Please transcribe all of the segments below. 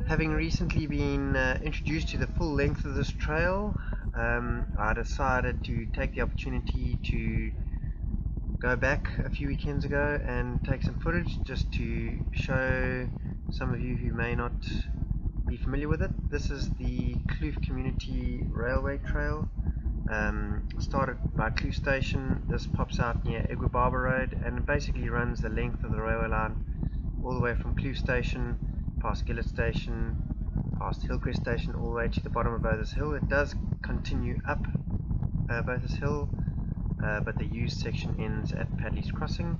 Having recently been introduced to the full length of this trail, I decided to take the opportunity to go back a few weekends ago and take some footage just to show some of you who may not be familiar with it. This is the Kloof Community Railway Trail. Started by Kloof Station. This pops out near Barber Road and it basically runs the length of the railway line all the way from Kloof Station, past Gillett Station, past Hillcrest Station, all the way to the bottom of Bothers Hill. It does continue up Bothers Hill, but the used section ends at Padley's Crossing.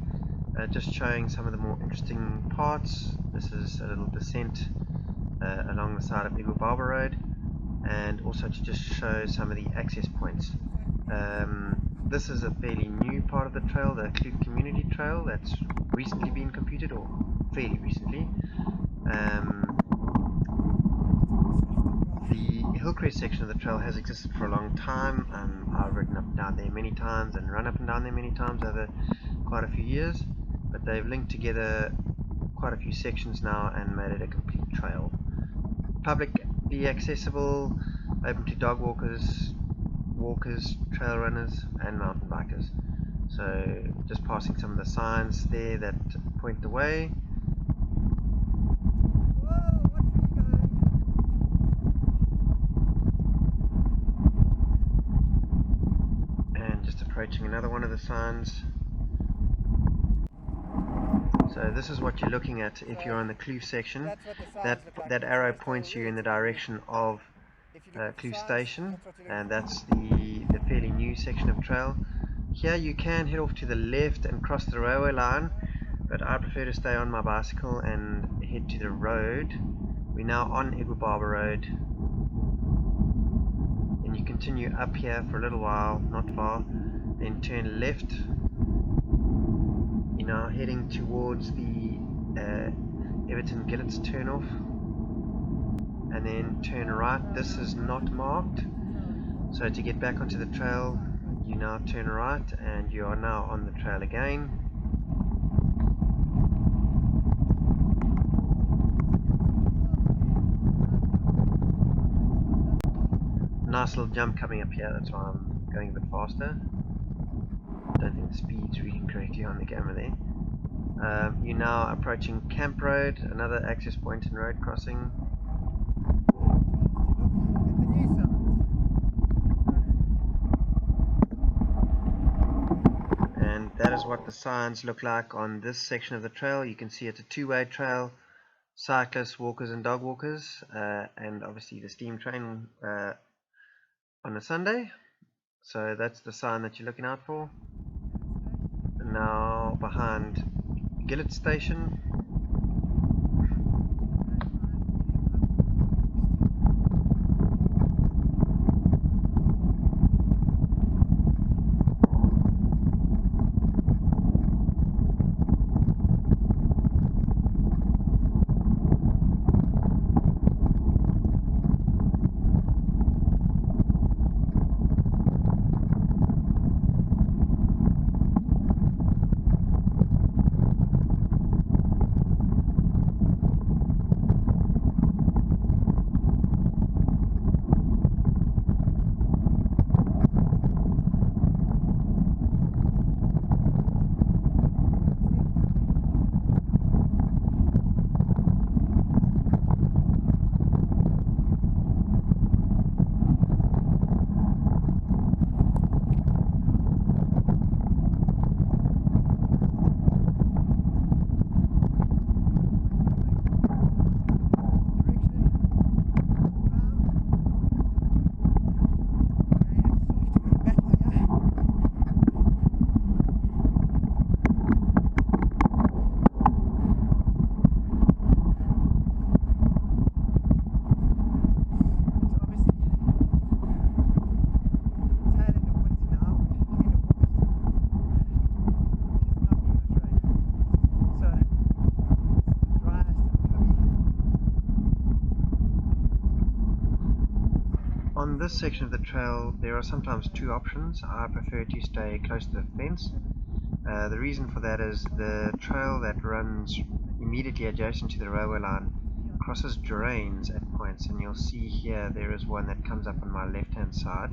Just showing some of the more interesting parts. This is a little descent along the side of Barber Road, and also to just show some of the access points. This is a fairly new part of the trail, the Kloof Community Trail, that's recently been completed, or fairly recently. The Hillcrest section of the trail has existed for a long time. I've ridden up and down there many times and run up and down there many times over quite a few years, but they've linked together quite a few sections now and made it a complete trail. Publicly accessible, open to dog walkers, trail runners and mountain bikers. So just passing some of the signs there that point the way. And just approaching another one of the signs. So this is what you're looking at if you're on the Kloof section. That arrow points you in the direction of Kloof Station, and that's the fairly new section of trail. Here you can head off to the left and cross the railway line, but I prefer to stay on my bicycle and head to the road. We're now on Barber Road, and you continue up here for a little while, not far, then turn left. You're now heading towards the Everton Gillett's turnoff, and then turn right. This is not marked, so to get back onto the trail you now turn right and you are now on the trail again. Nice little jump coming up here, that's why I'm going a bit faster. Don't think the speed's reading correctly on the camera there. You're now approaching Camp Road, another access point and road crossing. And that is what the signs look like on this section of the trail. You can see it's a two-way trail, cyclists, walkers and dog walkers, and obviously the steam train on a Sunday. So that's the sign that you're looking out for. Now behind Gillett Station. On this section of the trail there are sometimes two options. I prefer to stay close to the fence. The reason for that is the trail that runs immediately adjacent to the railway line crosses drains at points, and you'll see here there is one that comes up on my left hand side,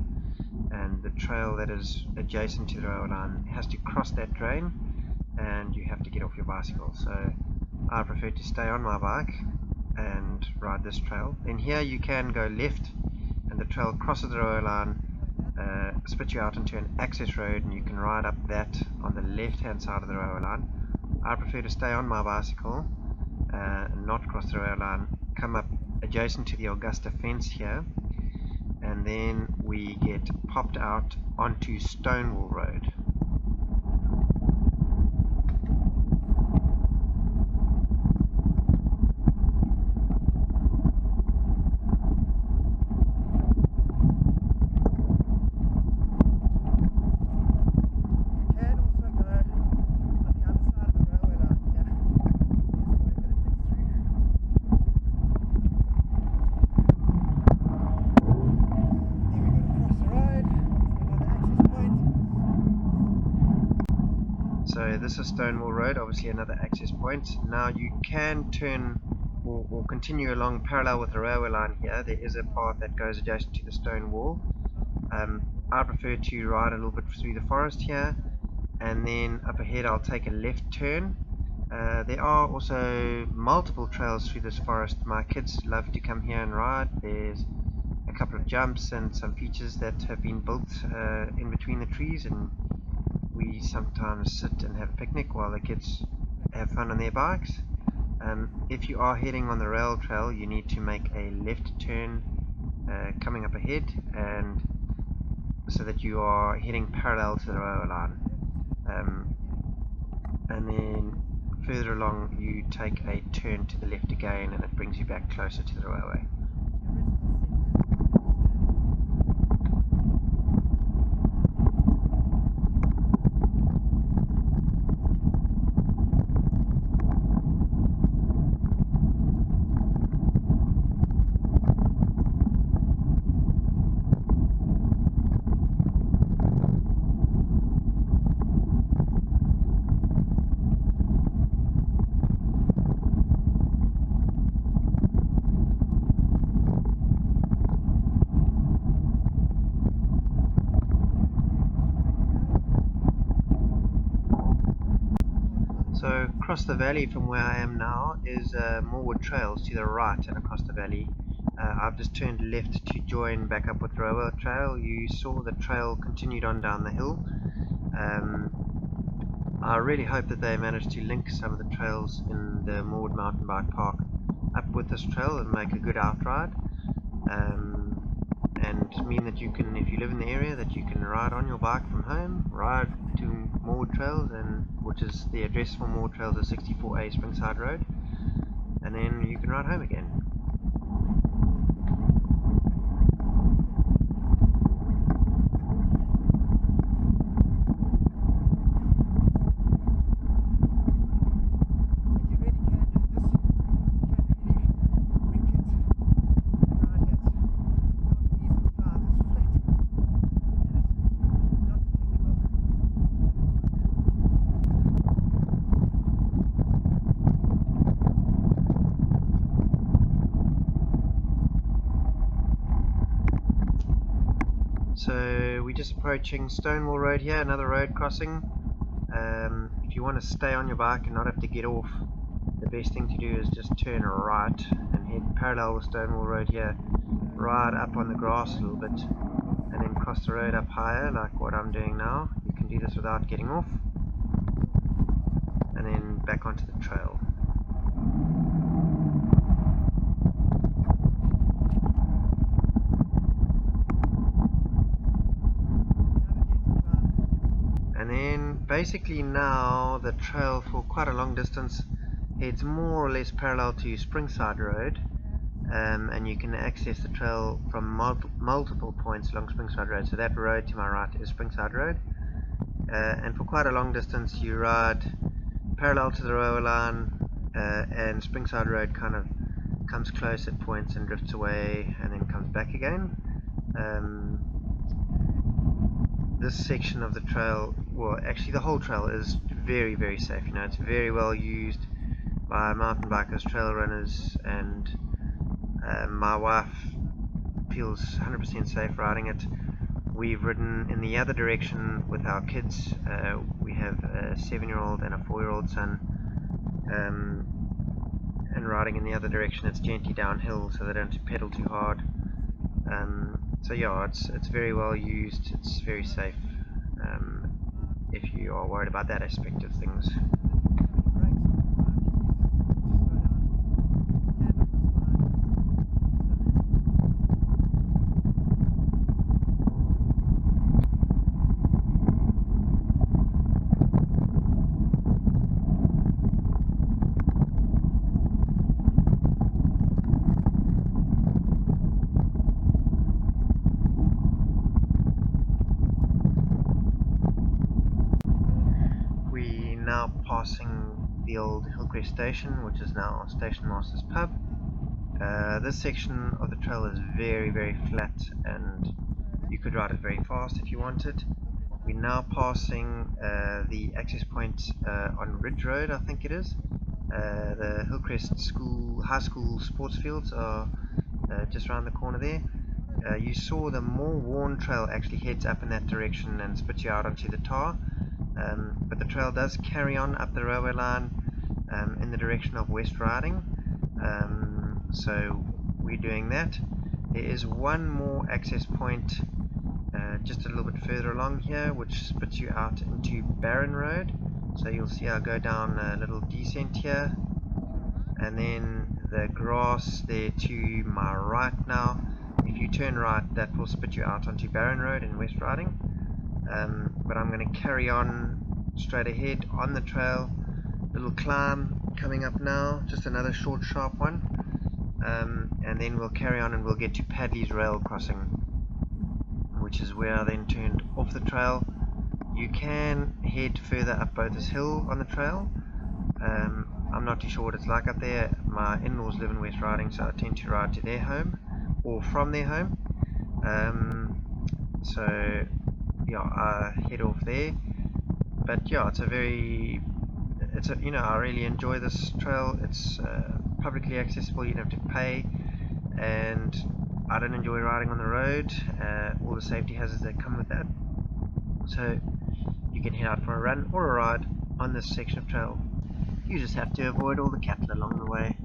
and the trail that is adjacent to the railway line has to cross that drain and you have to get off your bicycle. So I prefer to stay on my bike and ride this trail. Then here you can go left and the trail crosses the railway line, spits you out into an access road, and you can ride up that on the left hand side of the railway line. I prefer to stay on my bicycle, not cross the railway line, come up adjacent to the Augusta fence here, and then we get popped out onto Stonewall Road. So this is Stonewall Road, obviously another access point. Now you can turn or continue along parallel with the railway line here. There is a path that goes adjacent to the stone wall. I prefer to ride a little bit through the forest here, and then up ahead I'll take a left turn. There are also multiple trails through this forest. My kids love to come here and ride. There's a couple of jumps and some features that have been built in between the trees, and we sometimes sit and have a picnic while the kids have fun on their bikes. If you are heading on the rail trail, you need to make a left turn coming up ahead, and so that you are heading parallel to the railway line. And then further along you take a turn to the left again, and it brings you back closer to the railway. So across the valley from where I am now is Moorwood Trail to the right, and across the valley I've just turned left to join back up with the Moorwood Trail. You saw the trail continued on down the hill. I really hope that they managed to link some of the trails in the Moorwood Mountain Bike Park up with this trail and make a good outride, and mean that you can, if you live in the area, that you can ride on your bike from home, ride to Moorwood Trails, and which is the address for Moorwood Trails is 64A Springside Road, and then you can ride home again. So we're just approaching Stonewall Road here, another road crossing. If you want to stay on your bike and not have to get off, the best thing to do is just turn right and head parallel with Stonewall Road here, ride up on the grass a little bit, and then cross the road up higher like what I'm doing now. You can do this without getting off, and then back onto the trail. And then basically now the trail for quite a long distance heads more or less parallel to Springside Road, and you can access the trail from multiple points along Springside Road. So that road to my right is Springside Road, and for quite a long distance you ride parallel to the railway line, and Springside Road kind of comes close at points and drifts away and then comes back again. This section of the trail, well actually the whole trail, is very, very safe. You know, it's very well used by mountain bikers, trail runners, and my wife feels 100% safe riding it. We've ridden in the other direction with our kids. We have a 7-year-old and a 4-year-old son, and riding in the other direction, it's gently downhill, so they don't pedal too hard. So yeah, it's very well used. It's very safe. If you are worried about that aspect of things. Now passing the old Hillcrest station, which is now Station Master's pub. This section of the trail is very, very flat, and you could ride it very fast if you wanted. We're now passing the access point on Ridge Road, I think it is. The Hillcrest High School sports fields are just around the corner there. You saw the Moorwood Trail actually heads up in that direction and spits you out onto the tar. But the trail does carry on up the railway line in the direction of West Riding, so we're doing that. There is one more access point just a little bit further along here, which spits you out into Barron Road, so you'll see I'll go down a little descent here, and then the grass there to my right now. If you turn right, that will spit you out onto Barron Road in West Riding. But I'm going to carry on straight ahead on the trail. Little climb coming up now, just another short sharp one, and then we'll carry on and we'll get to Padley's rail crossing, which is where I then turned off the trail. You can head further up Bothers Hill on the trail. I'm not too sure what it's like up there. My in-laws live in West Riding, so I tend to ride to their home or from their home. So yeah, I head off there. But yeah, I really enjoy this trail. It's publicly accessible, you don't have to pay, and I don't enjoy riding on the road, all the safety hazards that come with that. So you can head out for a run or a ride on this section of trail. You just have to avoid all the cattle along the way.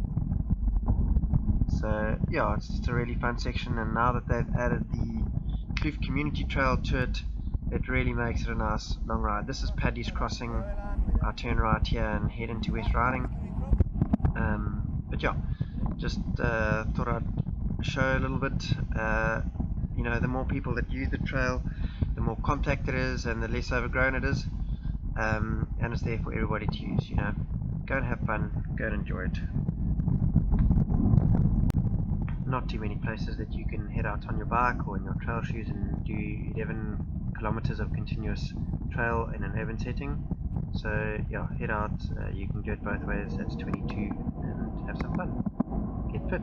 So yeah, it's just a really fun section, and now that they've added the Kloof community trail to it, it really makes it a nice long ride. This is Paddy's Crossing. I turn right here and head into West Riding. But yeah, just thought I'd show a little bit. The more people that use the trail, the more compact it is and the less overgrown it is. And it's there for everybody to use. Go and have fun, go and enjoy it. Not too many places that you can head out on your bike or in your trail shoes and do 11 kilometers of continuous trail in an urban setting. So yeah, head out, you can do it both ways, that's 22, and have some fun, get fit.